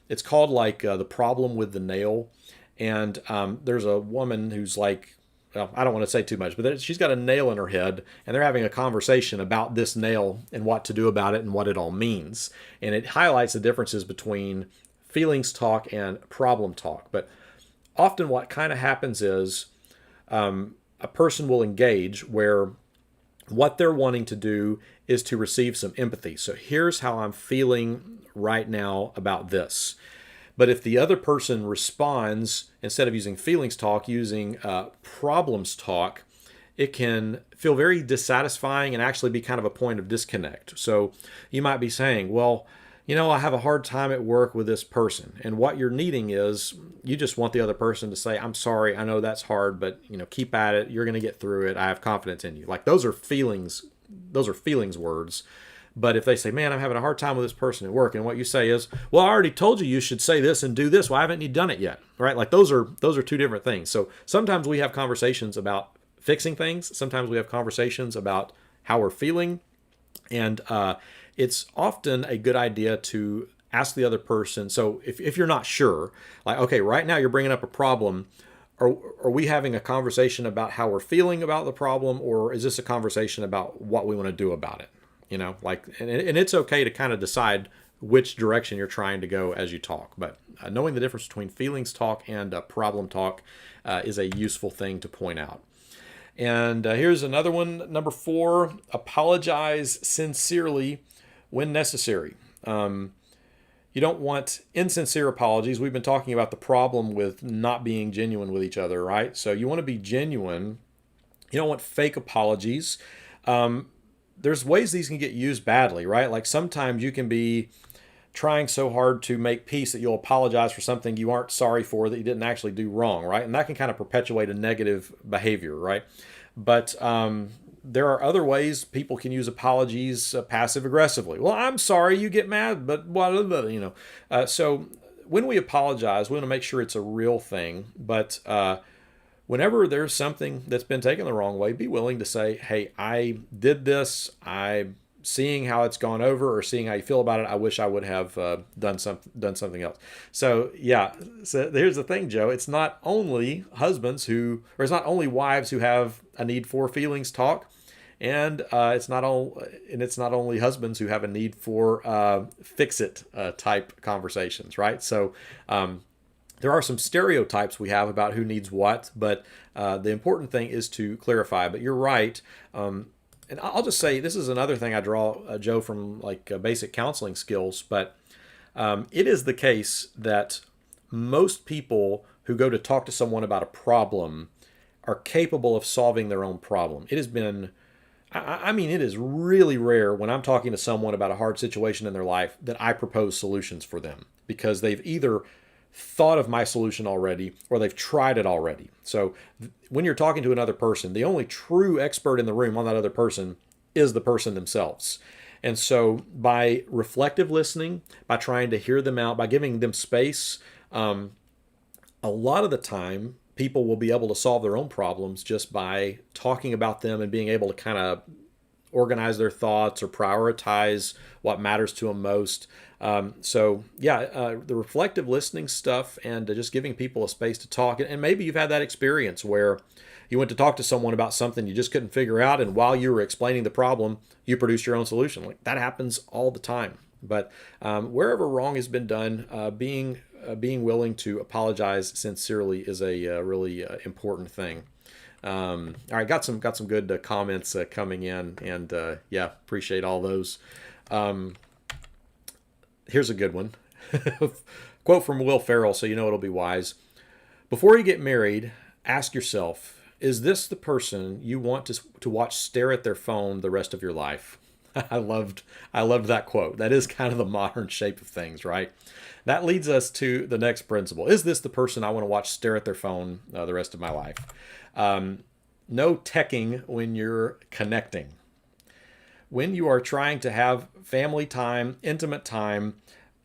it's called like The Problem with the Nail. And there's a woman who's like, well, I don't want to say too much, but she's got a nail in her head, and they're having a conversation about this nail and what to do about it and what it all means. And it highlights the differences between feelings talk and problem talk. But often what kind of happens is a person will engage where what they're wanting to do is to receive some empathy. So here's how I'm feeling right now about this. But if the other person responds, instead of using feelings talk, using problems talk, it can feel very dissatisfying and actually be kind of a point of disconnect. So you might be saying, well, I have a hard time at work with this person. And what you're needing is you just want the other person to say, I'm sorry, I know that's hard, but keep at it. You're going to get through it. I have confidence in you. Like those are feelings words. But if they say, man, I'm having a hard time with this person at work, and what you say is, well, I already told you should say this and do this. Why haven't you done it yet? Right? Like those are two different things. So sometimes we have conversations about fixing things. Sometimes we have conversations about how we're feeling. And it's often a good idea to ask the other person. So if you're not sure, like, okay, right now you're bringing up a problem. Are we having a conversation about how we're feeling about the problem, or is this a conversation about what we want to do about it? And it's okay to kind of decide which direction you're trying to go as you talk. But knowing the difference between feelings talk and problem talk is a useful thing to point out. And here's another one, number 4, apologize sincerely when necessary. You don't want insincere apologies. We've been talking about the problem with not being genuine with each other, right? So you want to be genuine. You don't want fake apologies. There's ways these can get used badly, right? Like sometimes you can be trying so hard to make peace that you'll apologize for something you aren't sorry for that you didn't actually do wrong, right? And that can kind of perpetuate a negative behavior, right? But there are other ways people can use apologies passive aggressively. Well, I'm sorry you get mad, but so when we apologize, we want to make sure it's a real thing. But whenever there's something that's been taken the wrong way, be willing to say, hey, I did this. I'm seeing how it's gone over, or seeing how you feel about it. I wish I would have done something else. So yeah, so here's the thing, Joe. It's not only it's not only wives who have a need for feelings talk, and it's not only husbands who have a need for fix it type conversations, right? So there are some stereotypes we have about who needs what, but the important thing is to clarify. But you're right. And I'll just say, this is another thing I draw, Joe, from basic counseling skills. But it is the case that most people who go to talk to someone about a problem are capable of solving their own problem. It has been, it is really rare when I'm talking to someone about a hard situation in their life that I propose solutions for them, because they've either thought of my solution already or they've tried it already. So when you're talking to another person, the only true expert in the room on that other person is the person themselves. And so by reflective listening, by trying to hear them out, by giving them space, a lot of the time people will be able to solve their own problems just by talking about them and being able to kind of organize their thoughts or prioritize what matters to them most. The reflective listening stuff and just giving people a space to talk. And maybe you've had that experience where you went to talk to someone about something you just couldn't figure out, and while you were explaining the problem, you produced your own solution. Like that happens all the time. But wherever wrong has been done, being willing to apologize sincerely is a really important thing. All right, got some good comments coming in, and appreciate all those. Here's a good one. Quote from Will Ferrell, so you know it'll be wise. Before you get married, ask yourself, is this the person you want to watch stare at their phone the rest of your life? I loved that quote. That is kind of the modern shape of things, right? That leads us to the next principle. Is this the person I want to watch stare at their phone the rest of my life? No teching when you're connecting. When you are trying to have family time, intimate time,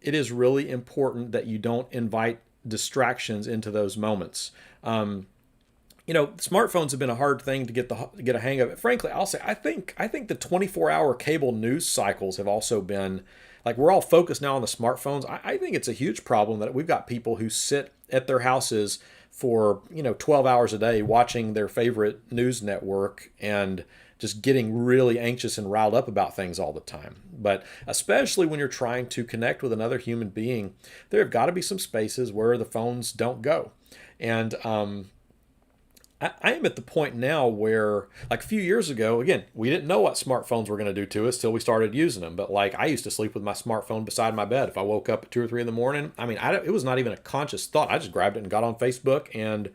it is really important that you don't invite distractions into those moments. Smartphones have been a hard thing to get a hang of. Frankly, I'll say I think the 24-hour cable news cycles have also been, like, we're all focused now on the smartphones. I think it's a huge problem that we've got people who sit at their houses for 12 hours a day watching their favorite news network and just getting really anxious and riled up about things all the time. But especially when you're trying to connect with another human being, there have got to be some spaces where the phones don't go. And I am at the point now where, like a few years ago, again, we didn't know what smartphones were going to do to us till we started using them. But like, I used to sleep with my smartphone beside my bed. If I woke up at 2 or 3 in the morning, it was not even a conscious thought. I just grabbed it and got on Facebook and,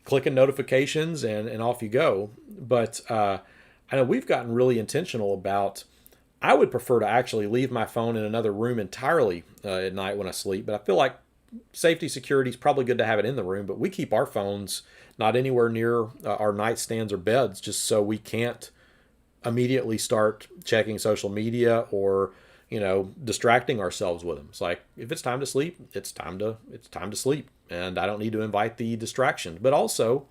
clicking notifications and off you go. But I know we've gotten really intentional about, I would prefer to actually leave my phone in another room entirely at night when I sleep, but I feel like safety security is probably good to have it in the room, but we keep our phones not anywhere near our nightstands or beds just so we can't immediately start checking social media or distracting ourselves with them. It's like, if it's time to sleep, it's time to sleep, and I don't need to invite the distraction. But also,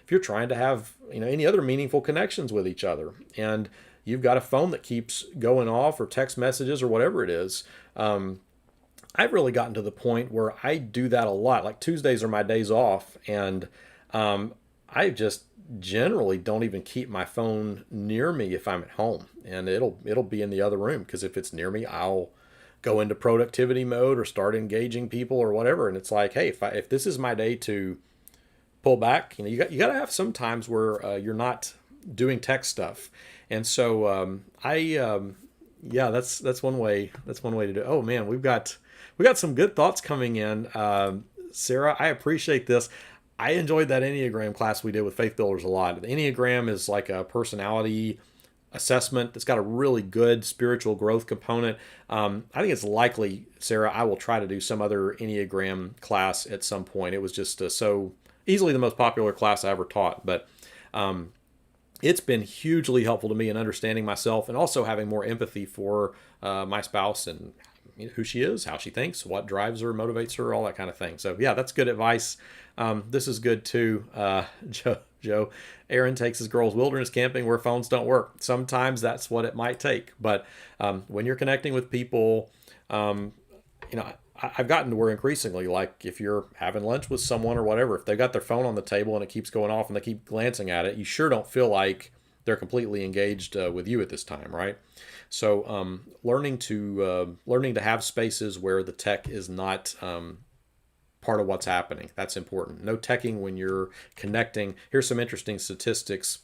if you're trying to have any other meaningful connections with each other, and you've got a phone that keeps going off, or text messages, or whatever it is, I've really gotten to the point where I do that a lot. Like, Tuesdays are my days off, and I just generally don't even keep my phone near me if I'm at home, and it'll be in the other room, because if it's near me, I'll go into productivity mode or start engaging people or whatever. And it's like, hey, if this is my day to pull back, you got to have some times where you're not doing tech stuff. And so that's one way to do it. Oh man, we got some good thoughts coming in. Sarah, I appreciate this. I enjoyed that Enneagram class we did with Faith Builders a lot. The Enneagram is like a personality assessment that's got a really good spiritual growth component. I think it's likely, Sarah, I will try to do some other Enneagram class at some point. It was just so easily the most popular class I ever taught. But it's been hugely helpful to me in understanding myself, and also having more empathy for my spouse and who she is, how she thinks, what drives her, motivates her, all that kind of thing. So yeah, that's good advice. This is good too. Joe, Aaron takes his girls wilderness camping where phones don't work. Sometimes that's what it might take. But when you're connecting with people, I've gotten to where increasingly, like, if you're having lunch with someone or whatever, if they've got their phone on the table and it keeps going off and they keep glancing at it, you sure don't feel like they're completely engaged with you at this time, right? So learning to have spaces where the tech is not part of what's happening. That's important. No teching when you're connecting. Here's some interesting statistics.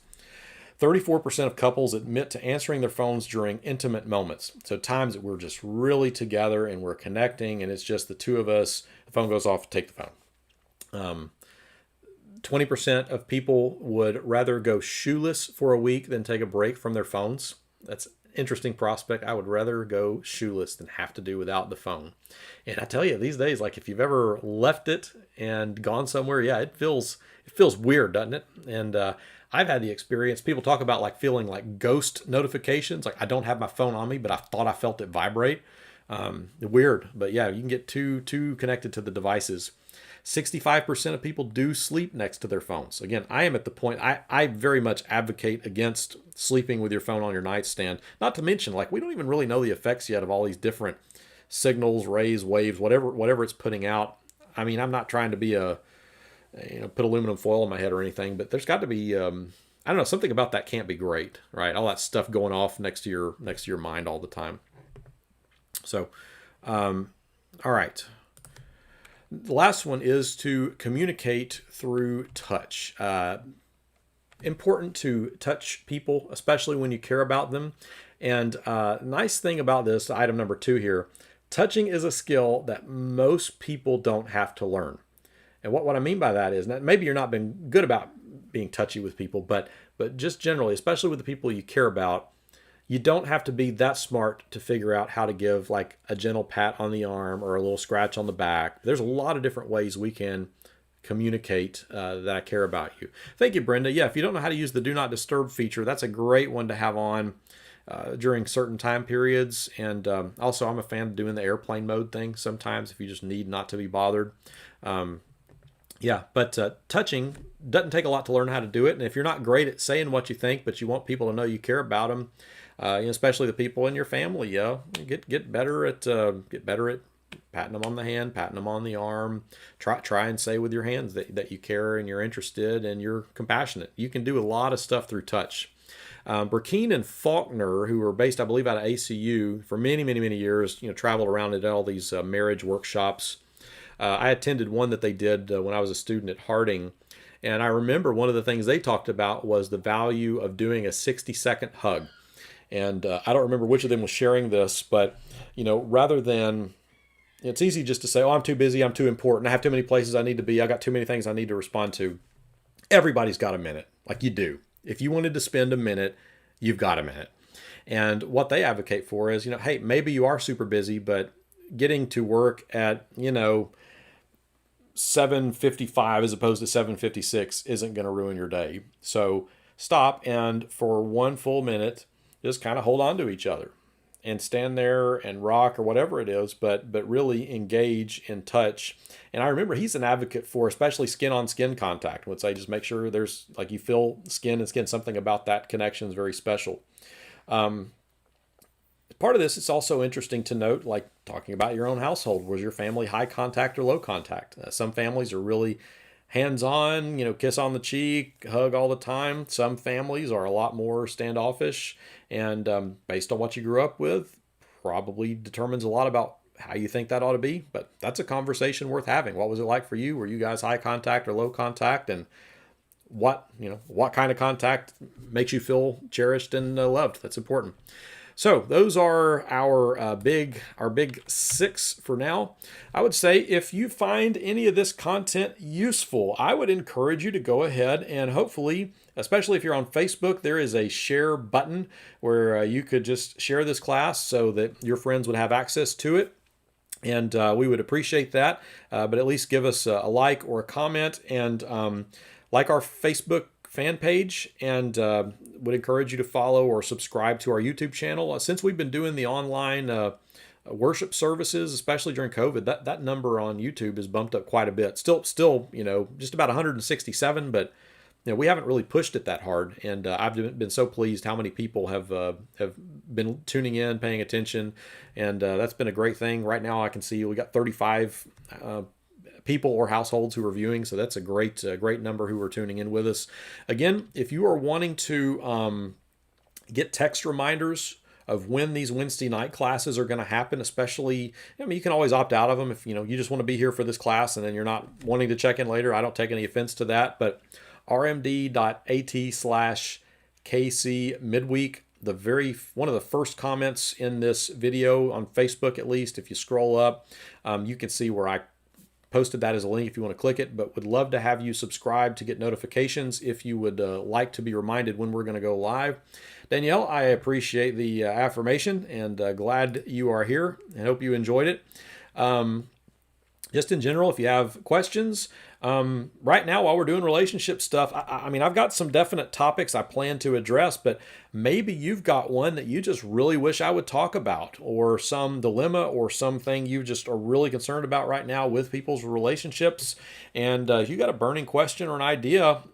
34% of couples admit to answering their phones during intimate moments. So times that we're just really together and we're connecting and it's just the two of us. The phone goes off, take the phone. 20% of people would rather go shoeless for a week than take a break from their phones. That's an interesting prospect. I would rather go shoeless than have to do without the phone. And I tell you, these days, like, if you've ever left it and gone somewhere, yeah, it feels weird, doesn't it? And I've had the experience. People talk about like feeling like ghost notifications. Like, I don't have my phone on me, but I thought I felt it vibrate. Weird, but yeah, you can get too connected to the devices. 65% of people do sleep next to their phones. Again, I am at the point, I very much advocate against sleeping with your phone on your nightstand. Not to mention, like, we don't even really know the effects yet of all these different signals, rays, waves, whatever it's putting out. I mean, I'm not trying to be put aluminum foil on my head or anything, but there's got to be, I don't know, something about that can't be great, right? All that stuff going off next to your mind all the time. So, all right. The last one is to communicate through touch. Important to touch people, especially when you care about them. And nice thing about this, item number 2 here, touching is a skill that most people don't have to learn. And what I mean by that is, that maybe you're not been good about being touchy with people, but just generally, especially with the people you care about, you don't have to be that smart to figure out how to give like a gentle pat on the arm or a little scratch on the back. There's a lot of different ways we can communicate that I care about you. Thank you, Brenda. Yeah, if you don't know how to use the Do Not Disturb feature, that's a great one to have on during certain time periods. And also, I'm a fan of doing the airplane mode thing sometimes if you just need not to be bothered. Yeah, but touching doesn't take a lot to learn how to do it. And if you're not great at saying what you think, but you want people to know you care about them, especially the people in your family, get better at patting them on the hand, patting them on the arm. Try and say with your hands that you care and you're interested and you're compassionate. You can do a lot of stuff through touch. Burkeen and Faulkner, who were based, I believe, out of ACU for many, many, many years, traveled around and did all these marriage workshops. I attended one that they did when I was a student at Harding. And I remember one of the things they talked about was the value of doing a 60-second hug. And I don't remember which of them was sharing this, but, rather than, it's easy just to say, oh, I'm too busy, I'm too important, I have too many places I need to be, I got too many things I need to respond to. Everybody's got a minute, like you do. If you wanted to spend a minute, you've got a minute. And what they advocate for is, hey, maybe you are super busy, but getting to work at, 7:55 as opposed to 7:56 isn't going to ruin your day. So stop and for 1 full minute, just kind of hold on to each other and stand there and rock or whatever it is, but really engage in touch. And I remember he's an advocate for especially skin on skin contact. Would say just make sure there's like you feel skin and skin, something about that connection is very special. Part of this, it's also interesting to note, like talking about your own household. Was your family high contact or low contact? Some families are really hands-on, kiss on the cheek, hug all the time. Some families are a lot more standoffish, and based on what you grew up with, probably determines a lot about how you think that ought to be. But that's a conversation worth having. What was it like for you? Were you guys high contact or low contact? And what kind of contact makes you feel cherished and loved? That's important. So those are our big 6 for now. I would say if you find any of this content useful, I would encourage you to go ahead and hopefully, especially if you're on Facebook, there is a share button where you could just share this class so that your friends would have access to it. And we would appreciate that. But at least give us a like or a comment, and like our Facebook fan page, and would encourage you to follow or subscribe to our YouTube channel. Since we've been doing the online worship services, especially during COVID, that number on YouTube has bumped up quite a bit. Still, just about 167, but we haven't really pushed it that hard. And I've been so pleased how many people have been tuning in, paying attention, and that's been a great thing. Right now, I can see we got 35 people or households who are viewing, so that's a great number who are tuning in with us. Again, if you are wanting to get text reminders of when these Wednesday night classes are going to happen, especially, you can always opt out of them if you just want to be here for this class and then you're not wanting to check in later. I don't take any offense to that, but rmd.at/kcmidweek, one of the first comments in this video on Facebook, at least if you scroll up, you can see where I posted that as a link if you want to click it, but would love to have you subscribe to get notifications if you would like to be reminded when we're going to go live. Danielle, I appreciate the affirmation, and glad you are here and hope you enjoyed it. Just in general, if you have questions, right now while we're doing relationship stuff, I've got some definite topics I plan to address, but maybe you've got one that you just really wish I would talk about, or some dilemma or something you just are really concerned about right now with people's relationships. And if you got a burning question or an idea,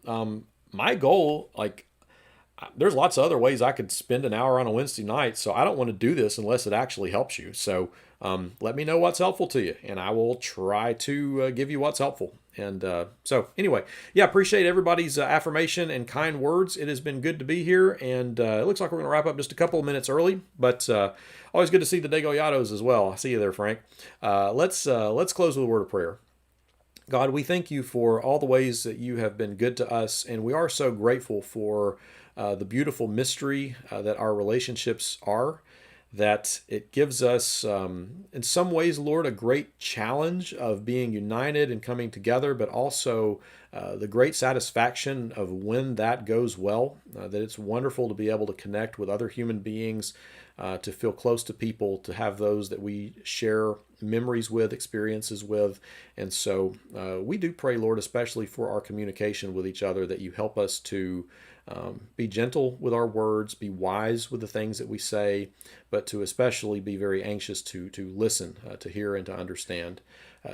my goal, there's lots of other ways I could spend an hour on a Wednesday night, so I don't want to do this unless it actually helps you. So let me know what's helpful to you, and I will try to give you what's helpful. And so anyway, appreciate everybody's affirmation and kind words. It has been good to be here, and it looks like we're going to wrap up just a couple of minutes early, but always good to see the Degollados as well. I see you there, Frank. Let's close with a word of prayer. God, we thank you for all the ways that you have been good to us, and we are so grateful for the beautiful mystery that our relationships are, that it gives us, in some ways, Lord, a great challenge of being united and coming together, but also the great satisfaction of when that goes well, that it's wonderful to be able to connect with other human beings, to feel close to people, to have those that we share memories with, experiences with. And so we do pray, Lord, especially for our communication with each other, that you help us to be gentle with our words, be wise with the things that we say, but to especially be very anxious to listen, to hear, and to understand.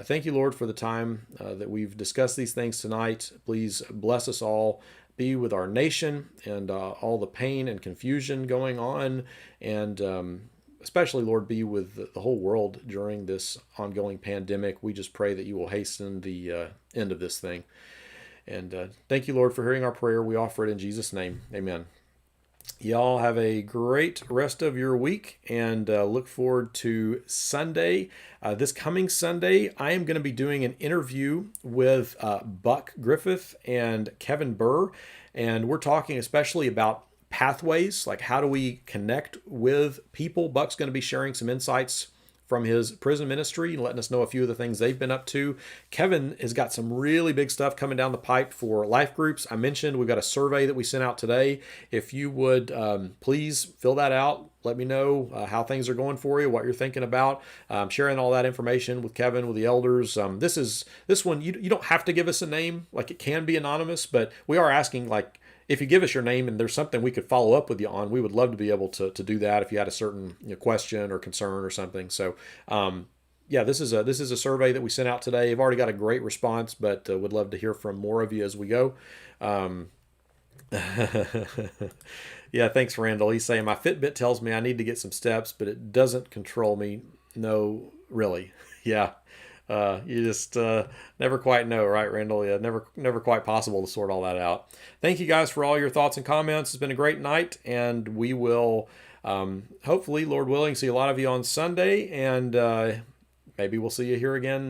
Thank you, Lord, for the time that we've discussed these things tonight. Please bless us all. Be with our nation and all the pain and confusion going on, and especially, Lord, be with the whole world during this ongoing pandemic. We just pray that you will hasten the end of this thing. And thank you, Lord, for hearing our prayer. We offer it in Jesus' name. Amen. Y'all have a great rest of your week, and look forward to Sunday. This coming Sunday, I am going to be doing an interview with Buck Griffith and Kevin Burr, and we're talking especially about pathways, like how do we connect with people. Buck's going to be sharing some insights from his prison ministry, letting us know a few of the things they've been up to. Kevin has got some really big stuff coming down the pipe for life groups. I mentioned we've got a survey that we sent out today. If you would please fill that out. Let me know how things are going for you, what you're thinking about. Sharing all that information with Kevin, with the elders. This one, you don't have to give us a name. Like, it can be anonymous, but we are asking, like, if you give us your name and there's something we could follow up with you on, we would love to be able to do that if you had a certain question or concern or something. So, yeah, this is a survey that we sent out today. I've already got a great response, but would love to hear from more of you as we go. Yeah, thanks, Randall. He's saying my Fitbit tells me I need to get some steps, but it doesn't control me. No, really. Yeah. You just never quite know, right, Randall? Yeah, never quite possible to sort all that out. Thank you guys for all your thoughts and comments. It's been a great night, and we will hopefully, Lord willing, see a lot of you on Sunday, and maybe we'll see you here again